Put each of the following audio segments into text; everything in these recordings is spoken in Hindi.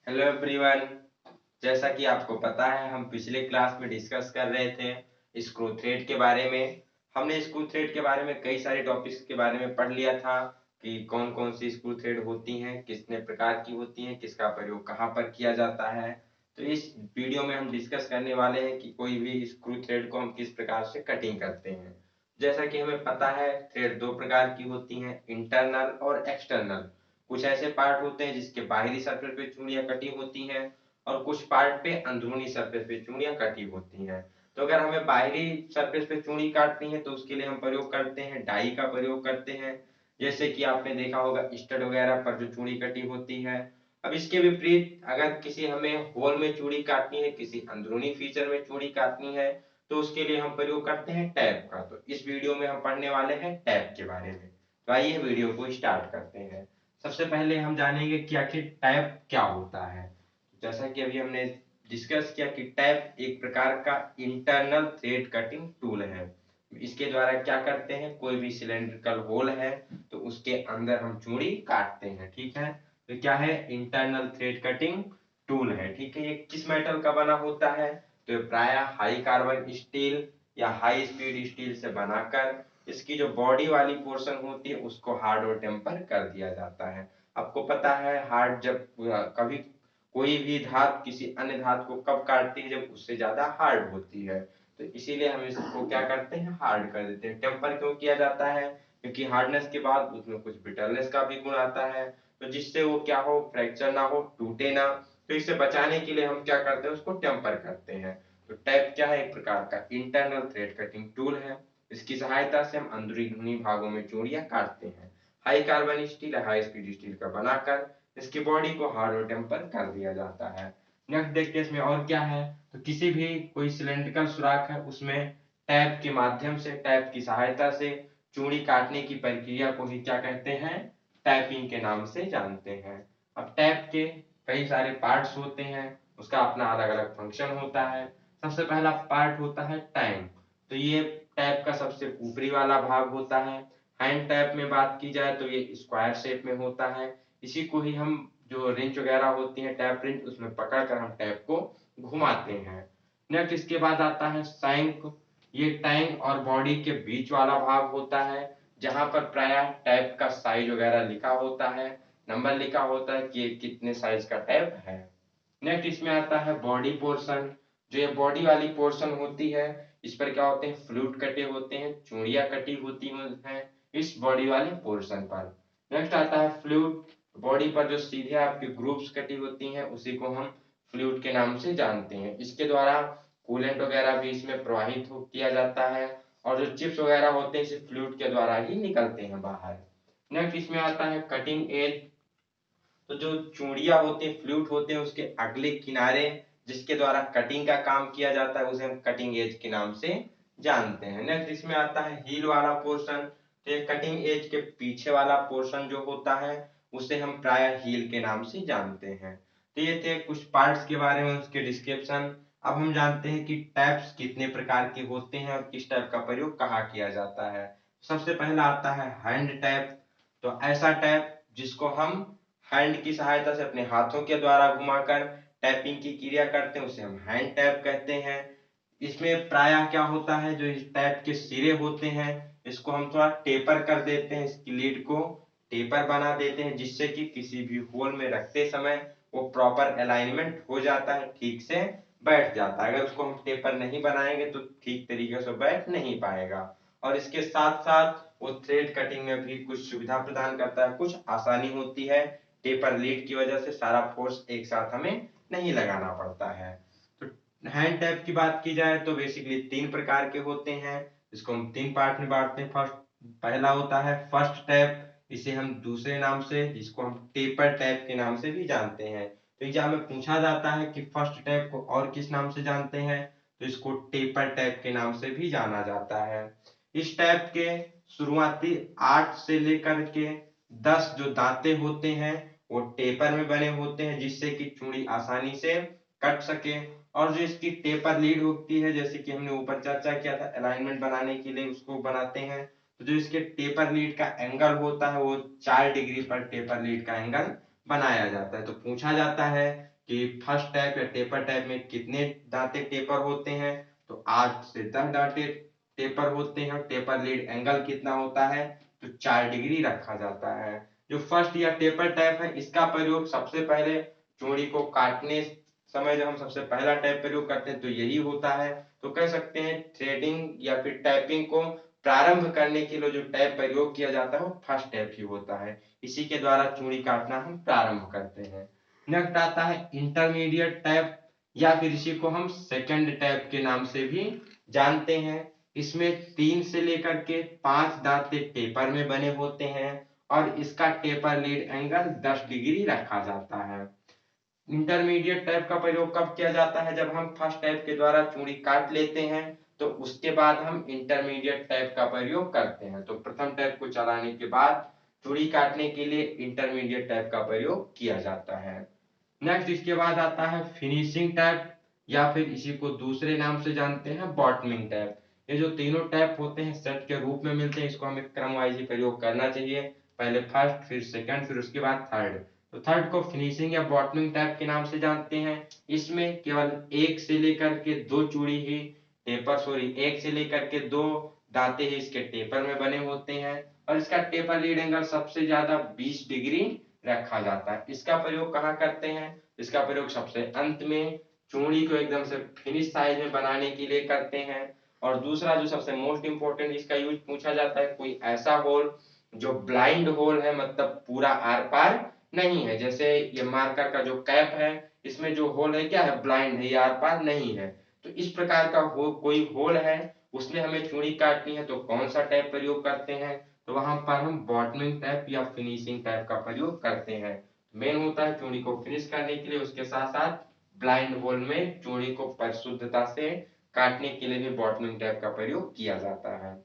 Hello everyone. जैसा कि आपको पता है हम पिछले क्लास में डिस्कस कर रहे थे स्क्रू थ्रेड के बारे में। हमने स्क्रू थ्रेड के बारे में कई सारे टॉपिक्स के बारे में पढ़ लिया था कि कौन कौन सी स्क्रू थ्रेड होती हैं, कितने प्रकार की होती हैं, किसका प्रयोग कहाँ पर किया जाता है। तो इस वीडियो में हम डिस्कस करने वाले हैं कि कोई भी स्क्रू थ्रेड को हम किस प्रकार से कटिंग करते हैं। जैसा कि हमें पता है थ्रेड दो प्रकार की होती हैं, इंटरनल और एक्सटर्नल। कुछ ऐसे पार्ट होते हैं जिसके बाहरी सरफेस पे चूड़ियां कटी होती हैं और कुछ पार्ट पे अंदरूनी सरफेस पे चूड़ियां कटी होती हैं। तो अगर हमें बाहरी सरफेस पे चूड़ी काटनी है तो उसके लिए हम प्रयोग करते हैं डाई का प्रयोग करते हैं। जैसे कि आपने देखा होगा स्टड वगैरह पर जो चूड़ी कटी होती है। अब इसके विपरीत अगर किसी हमें होल में चूड़ी काटनी है, किसी अंदरूनी फीचर में चूड़ी काटनी है, तो उसके लिए हम प्रयोग करते हैं टैप का। तो इस वीडियो में हम पढ़ने वाले हैं टैप के बारे में। तो आइए वीडियो को स्टार्ट करते हैं। सबसे पहले हम जानेंगे कि आखिर टैप क्या होता है। जैसा कि अभी हमने डिस्कस किया कि टैप एक प्रकार का इंटरनल थ्रेड कटिंग टूल है। इसके द्वारा क्या करते हैं, कोई भी सिलेंड्रिकल होल है तो उसके अंदर हम चूड़ी काटते हैं। ठीक है, तो क्या है, इंटरनल थ्रेड कटिंग टूल है। ठीक है, ये किस मेटल का बना होता है, तो ये प्राय हाई कार्बन स्टील या हाई स्पीड स्टील से बनाकर इसकी जो बॉडी वाली पोर्शन होती है उसको हार्ड और टेम्पर कर दिया जाता है। आपको पता है हार्ड जब कभी कोई भी धातु किसी अन्य धातु को कब काटती है, जब उससे ज्यादा हार्ड होती है। तो इसीलिए हम इसको क्या करते हैं, हार्ड कर देते हैं। टेम्पर क्यों किया जाता है, क्योंकि हार्डनेस के बाद उसमें कुछ बिटरनेस का भी गुण आता है, तो जिससे वो क्या हो, फ्रैक्चर ना हो, टूटे ना। तो इसे बचाने के लिए हम क्या करते हैं, उसको टेम्पर करते हैं। तो टैप क्या है, एक प्रकार का इंटरनल थ्रेड कटिंग टूल है। इसकी सहायता से हम अंदरूनी भागों में चूड़ियां काटते हैं। हाई कार्बन स्टील या हाई स्पीड स्टील का बनाकर इसकी बॉडी को हार्ड और टेम्पर कर दिया जाता है। नेक्स्ट देखते हैं इसमें और क्या है। तो किसी भी कोई सिलेंड्रिकल सुराख है उसमें टैप के माध्यम से, टैप की सहायता से चूड़ी काटने की प्रक्रिया को ही क्या कहते हैं, टैपिंग के नाम से जानते हैं। अब टैप के कई सारे पार्ट्स होते हैं, उसका अपना अलग अलग फंक्शन होता है। सबसे पहला पार्ट होता है टैंक। तो ये टैप का सबसे ऊपरी वाला भाग होता है। हैंड टैप में बात की जाए तो ये स्क्वायर शेप में होता है। इसी को ही हम जो रिंच वगैरह होती है, टैप रिंच, उसमें पकड़कर हम टैप को घुमाते हैं। नेक्स्ट इसके बाद आता है शैंक। ये टैंक और बॉडी के बीच वाला भाग होता है, जहां पर प्राय टैप का साइज वगैरह लिखा होता है, नंबर लिखा होता है कि कितने साइज का टैप है। नेक्स्ट इसमें आता है बॉडी पोर्शन। जो ये बॉडी वाली पोर्शन होती है, इस पर क्या होते हैं, फ्लूट कटे होते हैं, चूड़ियां कटी होती हैं इस बॉडी वाले पोर्शन पर। नेक्स्ट आता है फ्लूट। बॉडी पर जो सीधे आपकी ग्रुप्स कटी होती हैं उसी को हम फ्लूट के नाम से जानते हैं। इसके द्वारा कूलेंट वगैरह भी इसमें प्रवाहित किया जाता है और जो चिप्स वगैरह होते हैं इसे फ्लूट के द्वारा ही निकलते हैं बाहर। नेक्स्ट इसमें आता है कटिंग एज। तो जो चूड़ियां होते हैं, फ्लूट होते हैं, उसके अगले किनारे जिसके द्वारा कटिंग का काम किया जाता है उसे हम कटिंग एज के नाम से जानते हैं। नेक्स्ट इसमें आता है हील वाला पोर्शन। तो ये कटिंग एज के पीछे वाला पोर्शन जो होता है उसे हम प्राय हील के नाम से जानते हैं। तो ये थे कुछ पार्ट्स के बारे में, उसके डिस्क्रिप्शन। अब हम जानते हैं कि टैप्स कितने प्रकार के होते हैं और किस टाइप का प्रयोग कहाँ किया जाता है। सबसे पहला आता है हैंड टैप। तो ऐसा टैप जिसको हम हैंड की सहायता से अपने हाथों के द्वारा घुमाकर टैपिंग की क्रिया करते हैं उसे हम हैंड टैप कहते हैं। इसमें प्रायः क्या होता है, जो इस टैप के सिरे होते हैं इसको हम थोड़ा टेपर कर देते हैं, इसकी लीड को टेपर बना देते हैं, जिससे कि किसी भी होल में रखते समय वो प्रॉपर अलाइनमेंट हो जाता है, ठीक से बैठ जाता है। अगर उसको हम टेपर नहीं बनाएंगे तो ठीक तरीके से बैठ नहीं पाएगा। और इसके साथ साथ वो थ्रेड कटिंग में भी कुछ सुविधा प्रदान करता है, कुछ आसानी होती है। टेपर लीड की वजह से सारा फोर्स एक साथ हमें नहीं लगाना पड़ता है। तो हैंड टैप की बात की जाए तो बेसिकली तीन प्रकार के होते हैं, इसको हम तीन पार्ट में बांटते हैं। फर्स्ट पहला होता है फर्स्ट टैप। इसे हम दूसरे नाम से, जिसको हम टेपर टैप के नाम से भी जानते हैं। तो एग्जाम में पूछा जाता है कि फर्स्ट टैप को और किस नाम से जानते हैं, तो इसको टेपर टैप के नाम से भी जाना जाता है। इस टैप के शुरुआती 8 से लेकर के 10 जो दांते होते हैं वो टेपर में बने होते हैं, जिससे कि चूड़ी आसानी से कट सके। और जो इसकी टेपर लीड होती है, जैसे कि हमने ऊपर चर्चा किया था, अलाइनमेंट बनाने के लिए उसको बनाते हैं। तो जो इसके टेपर लीड का एंगल होता है वो 4 डिग्री पर टेपर लीड का एंगल बनाया जाता है। तो पूछा जाता है कि फर्स्ट टाइप या टेपर टाइप में कितने दांते टेपर होते हैं, तो 8 से 10 दांते टेपर होते हैं। टेपर लीड एंगल कितना होता है, तो 4 डिग्री रखा जाता है। जो फर्स्ट या टेपर टाइप है, इसका प्रयोग सबसे पहले चूड़ी को काटने समय जब हम सबसे पहला टाइप प्रयोग करते हैं तो यही होता है। तो कह सकते हैं थ्रेडिंग या फिर टाइपिंग को प्रारंभ करने के लिए जो टैप प्रयोग किया जाता है वो फर्स्ट टैप ही होता है। इसी के द्वारा चूड़ी काटना हम प्रारंभ करते हैं। नेक्स्ट आता है इंटरमीडिएट टैप या फिर इसी को हम सेकंड टैप के नाम से भी जानते हैं। इसमें 3 से लेकर के 5 दांते टेपर में बने होते हैं और इसका टेपर लीड एंगल 10 डिग्री रखा जाता है। इंटरमीडिएट टाइप का प्रयोग कब किया जाता है, जब हम फर्स्ट टाइप के द्वारा चूड़ी काट लेते हैं तो उसके बाद हम इंटरमीडिएट टाइप का प्रयोग करते हैं। तो प्रथम टाइप को चलाने के बाद चूड़ी काटने के लिए इंटरमीडिएट टाइप का प्रयोग किया जाता है। नेक्स्ट इसके बाद आता है फिनिशिंग टाइप या फिर इसी को दूसरे नाम से जानते हैं बॉटमिंग टाइप। ये जो तीनों टाइप होते हैं सेट के रूप में मिलते हैं, इसको हमें क्रम वाइज ही प्रयोग करना चाहिए। पहले फर्स्ट, फिर सेकंड, फिर उसके बाद थर्ड। तो थर्ड को फिनिशिंग या बॉटमिंग टाइप के नाम से जानते हैं। इसमें केवल एक से लेकर के दो चूड़ी ही एक से लेकर के दो दांते ही इसके टेपर में बने होते हैं और इसका टेपर लीड एंगल सबसे ज्यादा 20 डिग्री रखा जाता है। इसका प्रयोग कहाँ करते हैं, इसका प्रयोग सबसे अंत में चूड़ी को एकदम से फिनिश साइज में बनाने के लिए करते हैं। और दूसरा जो सबसे मोस्ट इंपोर्टेंट इसका यूज पूछा जाता है, कोई ऐसा होल जो ब्लाइंड होल है, मतलब पूरा आर पार नहीं है। जैसे ये मार्कर का जो कैप है, इसमें जो होल है क्या है, ब्लाइंड है, ये आर पार नहीं है। तो इस प्रकार का कोई होल है, उसमें हमें चूड़ी काटनी है तो कौन सा टाइप प्रयोग करते हैं, तो वहां पर हम बॉटमिंग टाइप या फिनिशिंग टाइप का प्रयोग करते हैं। मेन होता है चूड़ी को फिनिश करने के लिए, उसके साथ साथ ब्लाइंड होल में चूड़ी को परिशुद्धता से काटने के लिए भी बॉटमिंग टाइप का प्रयोग किया जाता है।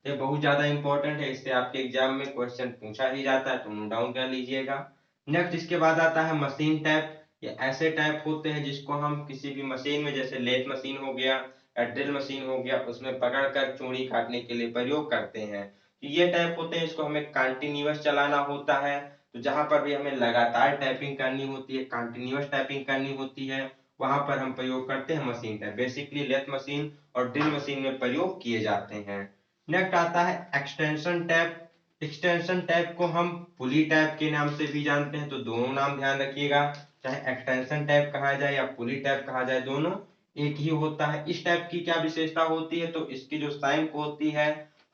ये बहुत ज्यादा इंपॉर्टेंट है, इससे आपके एग्जाम में क्वेश्चन पूछा ही जाता है, तो नोट डाउन कर लीजिएगा। नेक्स्ट इसके बाद आता है मशीन टाइप। ये ऐसे टाइप होते हैं जिसको हम किसी भी मशीन में, जैसे लेथ मशीन हो गया या ड्रिल मशीन हो गया, उसमें पकड़कर चूड़ी काटने के लिए प्रयोग करते हैं। तो ये टाइप होते हैं, इसको हमें कंटिन्यूअस चलाना होता है। तो जहां पर भी हमें लगातार टाइपिंग करनी होती है, कंटिन्यूअस टाइपिंग करनी होती है, वहां पर हम प्रयोग करते हैं machine type. Basically lathe machine और ड्रिल मशीन में प्रयोग किए जाते हैं। नेक्स्ट आता है एक्सटेंशन टैप। एक्सटेंशन टैप को हम पुली टैप के नाम से भी जानते हैं, तो दोनों नाम ध्यान रखिएगा, चाहे एक्सटेंशन टैप कहा जाए या पुली टैप कहा जाए, दोनों एक ही होता है। इस टैप की क्या विशेषता होती है, तो इसकी जो साइंक होती है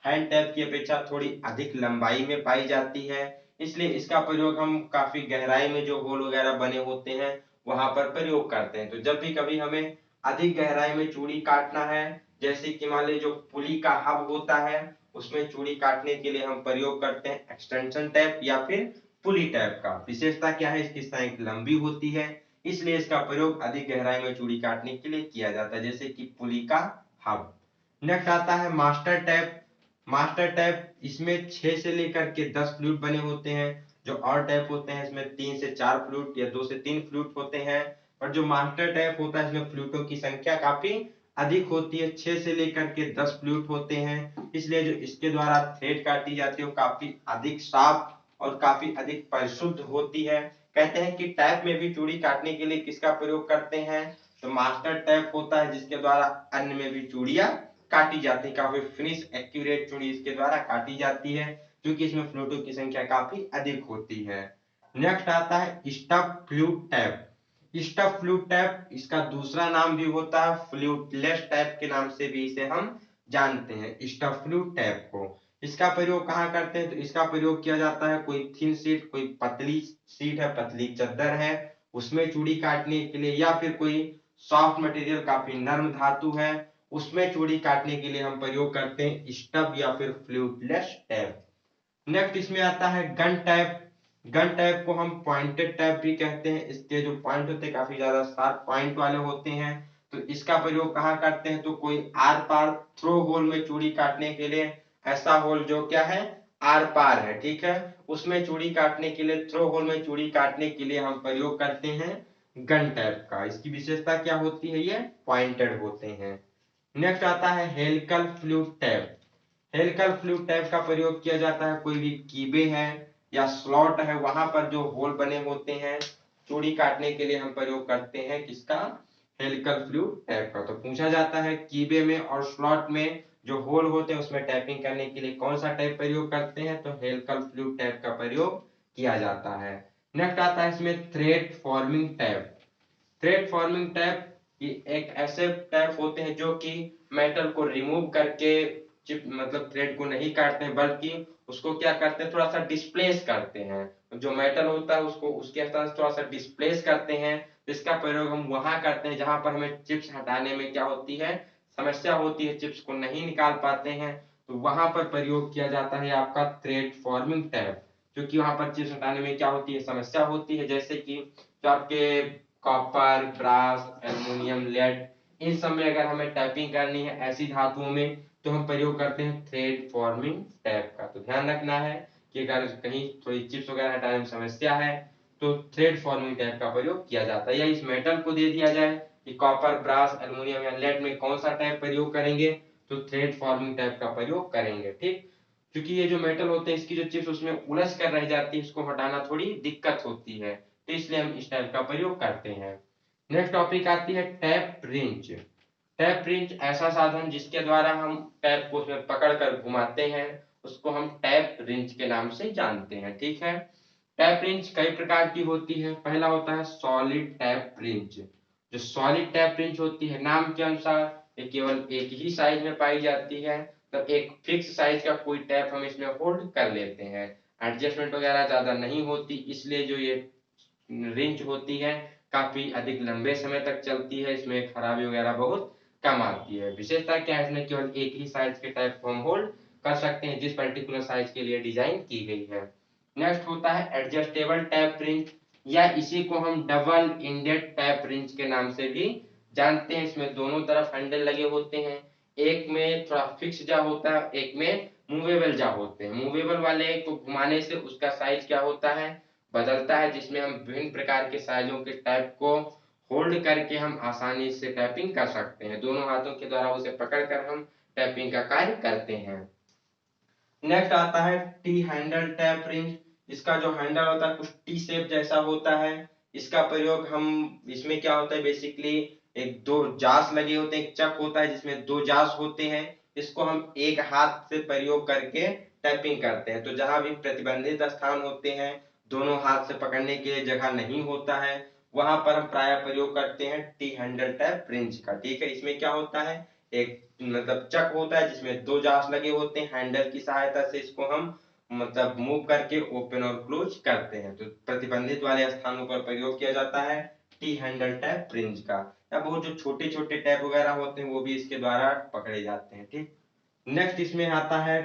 हैंड टैप की अपेक्षा थोड़ी अधिक लंबाई में पाई जाती है, इसलिए इसका प्रयोग हम काफी गहराई में जो होल वगैरह बने होते हैं वहां पर प्रयोग करते हैं। तो जब भी कभी हमें अधिक गहराई में चूड़ी काटना है, जैसे कि मान लीजिए जो पुली का हब होता है, उसमें चूड़ी काटने के लिए हम प्रयोग करते हैं एक्सटेंशन टैप या फिर पुली टैप का। विशेषता क्या है, इसकी साइंक लंबी होती है, इसलिए इसका प्रयोग अधिक गहराई में चूड़ी काटने के लिए किया जाता है, जैसे कि पुली का हब। नेक्स्ट आता है मास्टर टैप। मास्टर टैप, इसमें 6 से लेकर के 10 फ्लूइड बने होते हैं। जो और टैप होते हैं इसमें 3 से 4 फ्लूइड या 2 से 3 फ्लूइड होते हैं, और जो मास्टर टैप होता है इसमें फ्लूइडों की संख्या काफी अधिक होती है, 6 से लेकर के 10 फ्लूइड होते हैं। इसलिए जो इसके द्वारा थ्रेड काटी जाती है वो काफी अधिक साफ और काफी अधिक परिशुद्ध होती है। कहते हैं कि टैप में भी चूड़ी काटने के लिए किसका प्रयोग करते हैं, तो मास्टर टैप होता है, जिसके द्वारा अन्य में भी चूड़ियां काटी जाती है। काफी फिनिश एक्यूरेट चूड़ी इसके द्वारा काटी जाती है, क्योंकि इसमें फ्लूटों की संख्या काफी अधिक होती है। नेक्स्ट आता है stuff flute tap. Stuff flute tap, इसका दूसरा नाम भी होता है फ्लूटलेस टैप के नाम से भी इसे हम जानते हैं, स्टफ फ्लूट टैप को। इसका प्रयोग कहाँ करते हैं, तो इसका प्रयोग किया जाता है कोई थिन शीट, कोई पतली शीट है, पतली चद्दर है, उसमें चूड़ी काटने के लिए, या फिर कोई सॉफ्ट मटेरियल काफी नर्म धातु है, उसमें चूड़ी काटने के लिए हम प्रयोग करते हैं स्टफ या फिर फ्लूटलेस टैप। नेक्स्ट इसमें आता है गन टैप। गन टैप को हम पॉइंटेड टैप भी कहते हैं, इसके जो पॉइंट होते हैं काफी ज्यादा शार्प पॉइंट वाले होते हैं। तो इसका प्रयोग कहाँ करते हैं, तो कोई आर पार थ्रो होल में चूड़ी काटने के लिए, ऐसा होल जो क्या है, आर पार है, ठीक है, उसमें चूड़ी काटने के लिए, थ्रो होल में चूड़ी काटने के लिए हम प्रयोग करते हैं गन टैप का। इसकी विशेषता क्या होती है, ये पॉइंटेड होते हैं। नेक्स्ट आता है helical flute tap. Helical flute tap का प्रयोग किया जाता है कोई भी कीबे है या स्लॉट है, वहां पर जो होल बने होते हैं चूड़ी काटने के लिए हम प्रयोग करते हैं किसका, हेलिकल फ्लूइड टैप का। तो पूछा जाता है कीबे में और स्लॉट में जो होल होते हैं उसमें टैपिंग करने के लिए कौन सा टैप प्रयोग करते हैं, तो हेलिकल फ्लूइड टैप का प्रयोग किया जाता है। नेक्स्ट आता है इसमें thread forming tap. Thread forming tap एक ऐसे टैप होते हैं जो कि मेटल को रिमूव करके चिप मतलब थ्रेड को नहीं काटते हैं, बल्कि उसको क्या करते हैं, थोड़ा सा डिस्प्लेस करते हैं। जो मेटल होता है उसको उसके साथ थोड़ा सा डिस्प्लेस करते हैं। इसका प्रयोग हम वहां करते हैं जहां पर हमें चिप्स हटाने में क्या होती है, समस्या होती है, चिप्स को नहीं निकाल पाते हैं। तो वहां पर प्रयोग किया जाता है आपका थ्रेड फॉर्मिंग टैप, क्योंकि वहां पर चिप्स हटाने में क्या होती है, समस्या होती है। जैसे कि जो आपके कॉपर, ब्रास, एल्युमिनियम, लेड, इन सब में अगर हमें टैपिंग करनी है ऐसी धातुओं में, तो हम प्रयोग करते हैं थ्रेड फॉर्मिंग टैप का। तो ध्यान रखना है कि अगर कहीं थोड़ी चिप्स वगैरह हटाने में समस्या है तो थ्रेड फॉर्मिंग टैप का प्रयोग किया जाता है। या इस मेटल को दे दिया जाए कि कॉपर, ब्रास, एल्युमिनियम या लेड में कौन सा टैप प्रयोग करेंगे, तो थ्रेड फॉर्मिंग टैप का प्रयोग करेंगे। ठीक, क्योंकि ये जो मेटल होते हैं इसकी जो चिप्स उसमें उलझ कर रह जाती है, इसको हटाना थोड़ी दिक्कत होती है, तो इसलिए हम इस टैप का प्रयोग करते हैं। नेक्स्ट टॉपिक आती है टैप रिंच। टैप रिंच ऐसा साधन जिसके द्वारा हम टैप को उसमें पकड़ कर घुमाते हैं, उसको हम टैप रिंच के नाम से जानते हैं। ठीक है, टैप रिंच कई प्रकार की होती है। पहला होता है सॉलिड टैप रिंच। जो सॉलिड टैप रिंच होती है, नाम के अनुसार ये केवल एक ही साइज में पाई जाती है। तो एक फिक्स साइज का कोई टैप हम इसमें होल्ड कर लेते हैं, एडजस्टमेंट वगैरह ज्यादा नहीं होती, इसलिए जो ये रिंच होती है काफी अधिक लंबे समय तक चलती है, इसमें खराबी वगैरह बहुत कम आती है। विशेषता क्या है, इसमें केवल एक ही साइज के टैप को हम होल्ड कर सकते हैं जिस पर्टिकुलर साइज के लिए डिजाइन की गई है। नेक्स्ट होता है एडजस्टेबल टैप रिंच, या इसी को हम डबल इंडेड टैप रिंच के नाम से भी जानते हैं। इसमें दोनों तरफ हैंडल लगे होते हैं, एक में थोड़ा फिक्स जा होता है, एक में मूवेबल जा होते हैं। मूवेबल वाले को घुमाने से उसका साइज क्या होता है, बदलता है, जिसमें हम विभिन्न प्रकार के साइजों के टैप को होल्ड करके हम आसानी से टैपिंग कर सकते हैं। दोनों हाथों के द्वारा उसे पकड़कर हम टैपिंग का कार्य करते हैं। नेक्स्ट आता है टी हैंडल टैप रिंच। इसका जो हैंडल होता है कुछ टी शेप जैसा होता है। इसका प्रयोग हम, इसमें क्या होता है बेसिकली, एक दो जास लगे होते हैं, एक चक होता है जिसमें दो जास होते हैं। इसको हम एक हाथ से प्रयोग करके टैपिंग करते हैं। तो जहां भी प्रतिबंधित स्थान होते हैं, दोनों हाथ से पकड़ने के लिए जगह नहीं होता है, वहां पर हम प्राय प्रयोग करते हैं टी हैंडल टैप रिंच का। ठीक है, इसमें क्या होता है, एक मतलब चक होता है जिसमें दो जास लगे होते हैं, हैंडल की सहायता से इसको हम मतलब मूव करके ओपन और क्लोज करते हैं। तो प्रतिबंधित वाले स्थानों पर प्रयोग किया जाता है टी हैंडल टैप रिंच का। या बहुत जो छोटे छोटे टैप वगैरह होते हैं वो भी इसके द्वारा पकड़े जाते हैं। ठीक, नेक्स्ट इसमें आता है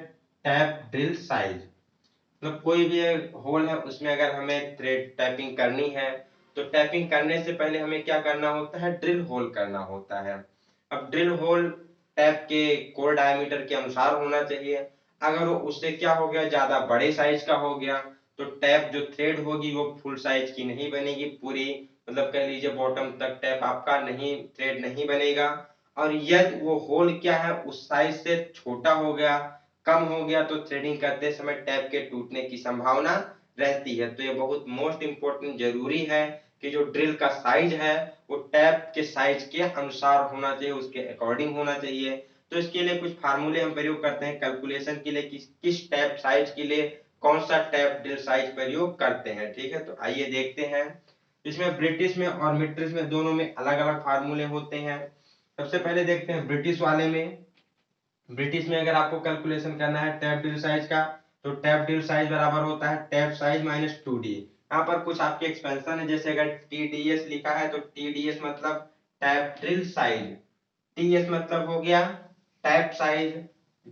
टैप ड्रिल साइज। मतलब कोई भी होल है उसमें अगर हमें थ्रेड टैपिंग करनी है, तो टैपिंग करने से पहले हमें क्या करना होता है, ड्रिल होल करना होता है। अब ड्रिल होल टैप के कोर डायमीटर के अनुसार होना चाहिए। अगर वो उससे क्या हो गया, ज्यादा बड़े साइज का हो गया, तो टैप जो थ्रेड होगी वो फुल साइज की नहीं बनेगी, पूरी मतलब कह लीजिए बॉटम तक टैप आपका नहीं, थ्रेड नहीं बनेगा। और यदि वो होल क्या है उस साइज से छोटा हो गया, कम हो गया, तो थ्रेडिंग करते समय टैप के टूटने की संभावना रहती है। तो ये बहुत मोस्ट इंपोर्टेंट जरूरी है कि जो ड्रिल का साइज है वो टैप के साइज के अनुसार होना चाहिए, उसके अकॉर्डिंग होना चाहिए। तो इसके लिए कुछ फार्मूले हम प्रयोग करते हैं कैलकुलेशन के लिए, किस टैप साइज के लिए कौन सा टैप ड्रिल साइज प्रयोग करते हैं। ठीक है, तो आइए देखते हैं। इसमें ब्रिटिश में और मिट्रिस में दोनों में अलग अलग फार्मूले होते हैं। सबसे पहले देखते हैं ब्रिटिश वाले में। ब्रिटिश में अगर आपको कैलकुलेशन करना है टैप ड्रिल साइज का, तो टैप ड्रिल साइज बराबर होता है टैप साइज माइनस 2d। यहाँ पर कुछ आपके एक्सपेंशन है, जैसे अगर TDS लिखा है तो TDS मतलब टैप ड्रिल साइज, TS मतलब हो गया टैप साइज,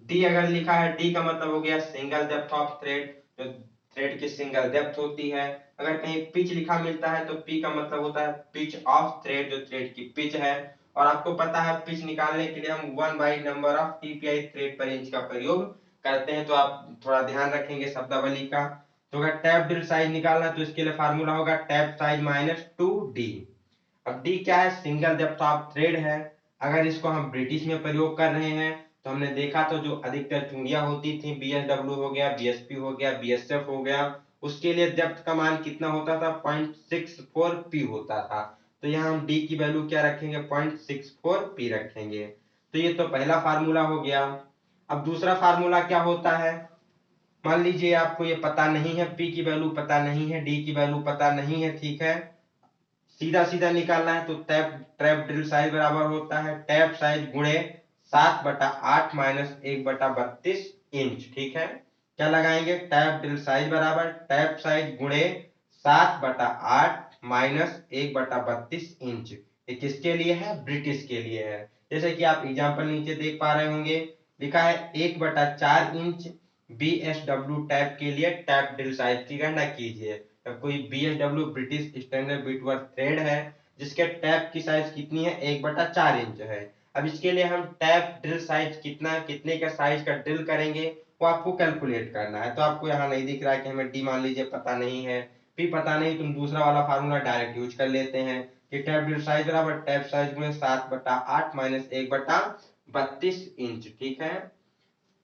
D अगर लिखा है D का मतलब हो गया सिंगल डेप्थ ऑफ थ्रेड, तो थ्रेड की सिंगल डेप्थ होती है। अगर कहीं पिच लिखा मिलता है तो P का मतलब होता है पिच ऑफ थ्रेड, जो थ्रेड की पिच है। और आपको पता है पिच निकालने के लिए हम 1 नंबर ऑफ TPI थ्रेड पर इंच का प्रयोग करते हैं, तो आप थोड़ा ध्यान रखेंगे शब्दावली का। तो अगर टैप ड्रिल साइज निकालना है तो इसके लिए फार्मूला होगा टैप साइज माइनस 2d। अब डी क्या है, सिंगल डेप्थ ऑफ थ्रेड है। अगर इसको हम ब्रिटिश में प्रयोग कर रहे हैं तो हमने देखा तो जो अधिकतर चूड़ियां होती थी, BSW हो गया, BSP हो गया, BSF हो गया, उसके लिए डेप्थ का मान कितना होता था, 0.64 पी होता था। तो यहाँ हम डी की वैल्यू क्या रखेंगे, 0.64 पी रखेंगे। तो ये तो पहला फार्मूला हो गया। अब दूसरा फार्मूला क्या होता है, मान लीजिए आपको ये पता नहीं है, पी की वैल्यू पता नहीं है, डी की वैल्यू पता नहीं है, ठीक है, सीधा सीधा निकालना है तो ट्रैप ड्रिल साइज बराबर होता है टैप साइज गुणे 7/8 माइनस 1/32 इंच। ठीक है, क्या लगाएंगे, टैप ड्रिल साइज बराबर टैप साइज गुणे 7/8 माइनस 1/32 इंच। ये किसके लिए है, ब्रिटिश के लिए है। जैसे कि आप एग्जाम्पल नीचे देख पा रहे होंगे, लिखा है 1/4 इंच BSW टैप के लिए टैप ड्रिल साइज की गणना कीजिए। तो कोई BSW ब्रिटिश स्टैंडर्ड बिटवर्थ थ्रेड है जिसके टैप की साइज कितनी है, 1/4 इंच है। अब इसके लिए हम टैप ड्रिल साइज कितने का साइज का ड्रिल करेंगे वो आपको कैलकुलेट करना है। तो आपको यहाँ नहीं दिख रहा है कि हमें डी मान लीजिए पता नहीं है, पी पता नहीं, तुम दूसरा वाला फार्मूला डायरेक्ट यूज कर लेते हैं कि टैप ड्रिल साइज बराबर टैप साइज गुणे 7/8 माइनस 1/32 इंच। ठीक है,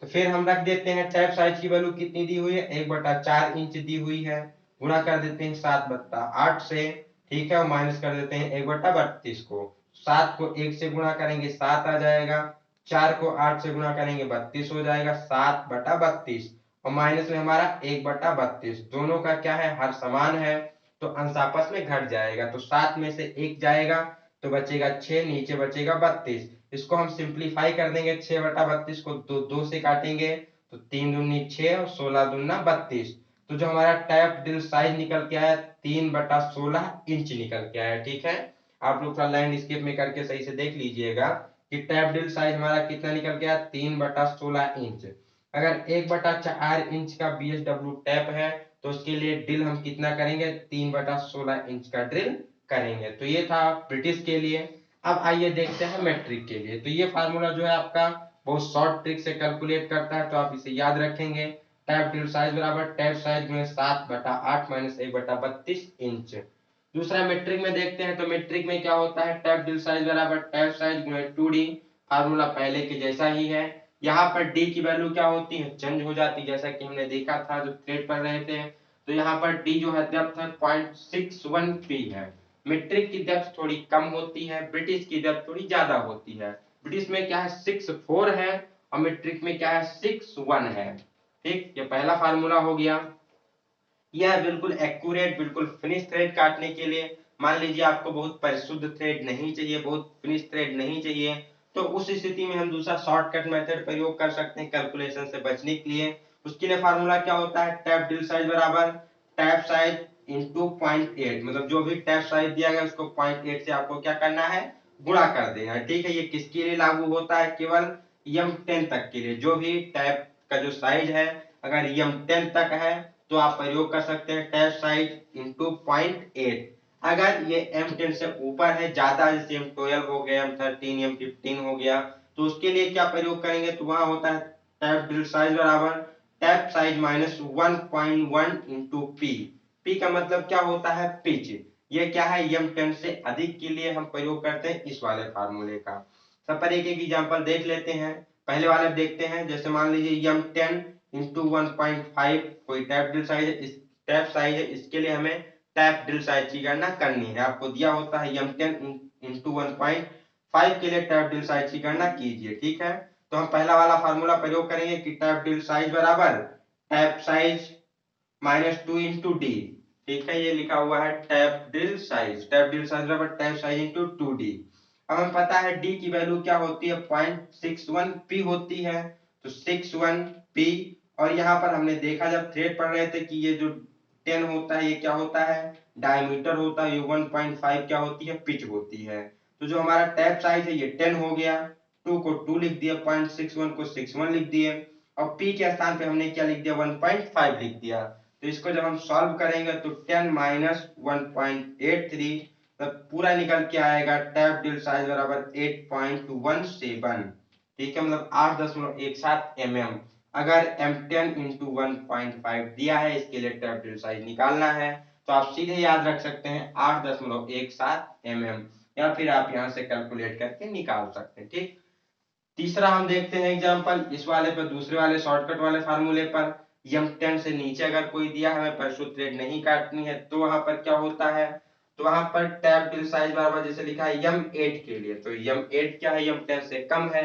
तो फिर हम रख देते हैं टैप साइज की वैल्यू कितनी दी हुई है, 1/4 इंच दी हुई है, गुणा कर देते हैं 7/8 से, ठीक है, और माइनस कर देते हैं 1/32 को। 7 को 1 से गुणा करेंगे 7 आ जाएगा, 4 को 8 से गुणा करेंगे 32 हो जाएगा, 7/32 और माइनस में हमारा 1/32, दोनों का क्या है, हर समान है तो अंश आपस में घट जाएगा। तो 7 में से 1 जाएगा तो बचेगा 6, नीचे बचेगा 32। इसको हम सिंप्लीफाई कर देंगे, 6/32 को दो से काटेंगे तो 3 दूनी 6 और 16 दूना 32। तो जो हमारा टैप ड्रिल साइज निकल के आया 3/16 इंच निकल के आया। ठीक है, आप लोग थोड़ा लैंडस्केप में करके सही से देख लीजिएगा कि टैप ड्रिल साइज हमारा कितना निकल गया, 3/16 इंच। अगर 1/4 इंच का BSW टैप है तो उसके लिए ड्रिल हम कितना करेंगे, 3/16 इंच का ड्रिल करेंगे। तो ये था ब्रिटिश के लिए। अब आइए देखते हैं मैट्रिक के लिए। तो ये फार्मूला जो है आपका बहुत शॉर्ट ट्रिक से कैलकुलेट करता है, तो आप इसे याद रखेंगे, टैप ड्रिल साइज बराबर टैप साइज गुणे 7/8 माइनस 1/32 इंच। दूसरा मेट्रिक में देखते हैं, तो मेट्रिक में क्या होता है, टैप ड्रिल साइज बराबर टैप साइज गुणे 2D, फार्मूला पहले के जैसा ही है। यहाँ पर डी की वैल्यू क्या होती है, चेंज हो जाती है, जैसा कि हमने देखा था जो थ्रेड पढ़ रहे थे। तो यहाँ पर डी जो है डेप्थ है 0.61 पी है। मीट्रिक की डेप्थ थोड़ी कम होती है, ब्रिटिश की डेप्थ थोड़ी ज्यादा होती है। ब्रिटिश में क्या है 64 है और मीट्रिक में क्या है 61 है। ठीक, ये पहला फार्मूला हो गया। यह बिल्कुल एक्यूरेट, बिल्कुल फिनिश थ्रेड काटने के लिए, मान लीजिए आपको बहुत परिशुद्ध थ्रेड नहीं चाहिए, बहुत फिनिश थ्रेड नहीं चाहिए, तो उस स्थिति में हम दूसरा शॉर्टकट मेथड प्रयोग कर सकते हैं कैलकुलेशन से बचने के लिए। उसके लिए फार्मूला क्या होता है, टैप ड्रिल साइज बराबर टैप साइज इंटू 0.8, मतलब जो भी टैप साइज दिया गया उसको 0.8 से आपको क्या करना है, गुणा कर देना है। ठीक है, ये किसके लिए लागू होता है, केवल M10 तक के लिए। जो भी टैप का जो साइज है अगर M10 तक है तो आप प्रयोग कर सकते हैं टैप साइज इंटू 0.8। अगर ये M10 से ऊपर है, ज्यादा, जैसे M12 हो गया, M13, M15 हो गया, तो उसके लिए क्या प्रयोग करेंगे, तो वहां होता है टैप ड्रिल साइज बराबर tap size minus 1.1 into P. P का मतलब क्या होता है, पिच। ये क्या है, M10 से अधिक के लिए हम प्रयोग करते हैं इस वाले फार्मूले का। सब पर एक एक एग्जांपल देख लेते हैं। पहले वाले देखते हैं, जैसे मान लीजिए M10 इंटू 1.5 कोई टैप ड्रिल साइज है, इस टैप साइज है, इसके लिए हमें टैप ड्रिल साइज की गणना करनी है। आपको दिया होता है M10 इंटू 1.5 के लिए टैप ड्रिल साइज की गणना कीजिए। ठीक है, तो हम पहला वाला फार्मूला प्रयोग करेंगे कि टैप ड्रिल साइज बराबर tap size minus 2 into D. ठीक है, ये लिखा हुआ है tap drill size, tap drill size बराबर टैप साइज इंटू 2D। अब हमें पता है डी की वैल्यू क्या होती है, 0.61 पी होती है, तो 61 पी। और यहाँ पर हमने देखा जब थ्रेड पढ़ रहे थे कि ये जो 10 होता है ये क्या होता है, डायमीटर होता है, ये 1.5 क्या होती है, पिच होती है। तो जो हमारा टैप साइज है ये 10 हो गया, 2 को 2 लिख दिया, 0.61 को 61 लिख दिए, और पी के स्थान पे हमने क्या लिख दिया, 1.5 लिख दिया। तो इसको जब हम सॉल्व करेंगे तो 10 माइनस 1.83, तब पूरा निकल के आएगा टैप ड्रिल साइज बराबर 8.17। ठीक है, मतलब 8.17 mm। अगर M10 इंटू 1.5 दिया है, इसके लिए टैप ड्रिल साइज निकालना है, तो आप सीधे याद रख सकते हैं 8.17 mm, या फिर आप यहां से कैलकुलेट करके निकाल सकते हैं। ठीक, तीसरा हम देखते हैं एग्जांपल इस वाले पर, दूसरे वाले शॉर्टकट वाले फार्मूले पर। M10 से नीचे अगर कोई दिया है, हमें परसों थ्रेड नहीं काटनी है, तो वहां पर क्या होता है, तो वहां पर टैप ड्रिल साइज बराबर जैसे लिखा है M8 के लिए, तो M8 क्या है, M10 से कम है,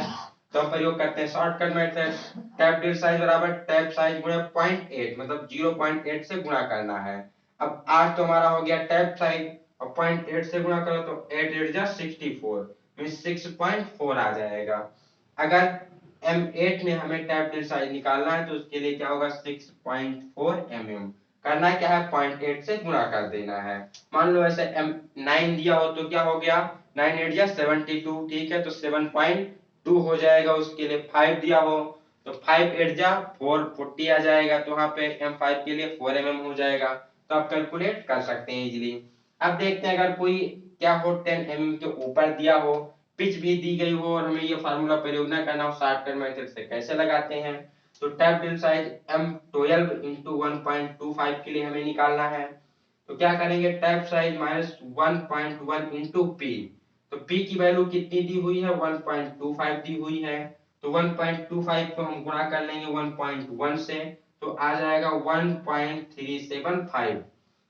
तो हम प्रयोग करते हैं shortcut method, tap drill size बराबर टैप साइज गुणा 0.8, मतलब 0.8 से गुणा करना है। अब 8 तो हमारा हो गया टैप साइज, और 0.8 से गुणा करो तो 8 8 जा 64, मींस 6.4 आ जाएगा। अगर M8 में हमें टैप ड्रिल साइज निकालना है तो उसके लिए क्या होगा, 6.4 mm, करना क्या है, 0.8 से गुणा कर देना है। मान लो ऐसे M9 दिया हो तो क्या हो गया, 9 8 जा 72, ठीक है, तो 7.2 हो जाएगा। उसके लिए 5 दिया हो तो 5 8 जा 440 आ जाएगा, तो वहां पे M5 के लिए 4 mm हो जाएगा, तो आप कैलकुलेट कर सकते हैं इजीली। अब देखते हैं अगर कोई क्या हो 10 mm के ऊपर दिया हो, पिच भी दी गई हो और हमें ये फार्मूला प्रयोग ना करना हो, शॉर्टकट मेथड से कैसे लगाते हैं, तो tap drill size M12 into 1.25 के लिए हमें निकालना है, तो क्या करेंगे, tap size minus 1.1 into P, तो पी की वैल्यू कितनी दी हुई है, 1.25 दी हुई है, तो 1.25 को हम गुणा कर लेंगे 1.1 से, तो आ जाएगा 1.375।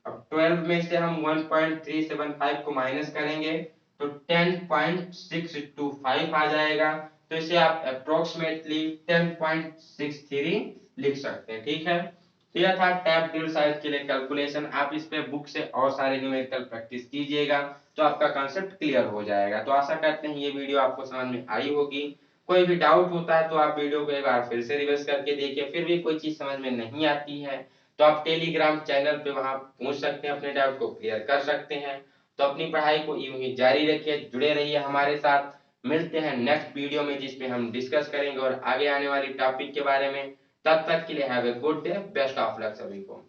अब 12 में से हम 1.375 को माइनस करेंगे तो 10.625 आ जाएगा, तो इसे आप अप्रोक्सीमेटली 10.63 लिख सकते हैं, ठीक है। तो यह था टैप ड्रिल साइज के लिए कैलकुलेशन। आप इस पे बुक से और सारे न्यूमेरिकल प्रैक्टिस कीजिएगा तो आपका कांसेप्ट क्लियर हो जाएगा। तो आशा करते हैं ये वीडियो आपको समझ में आई होगी। कोई भी डाउट होता है तो आप वीडियो को एक बार फिर से रिवर्स करके देखिए, फिर भी कोई चीज समझ में नहीं आती है तो आप टेलीग्राम चैनल पे वहां पूछ सकते हैं, अपने डाउट को क्लियर कर सकते हैं। तो अपनी पढ़ाई को यूं ही जारी रखिए, जुड़े रहिए हमारे साथ। मिलते हैं नेक्स्ट वीडियो में जिसमें हम डिस्कस करेंगे और आगे आने वाली टॉपिक के बारे में। तब तक के लिए have a good day, best of luck सभी को।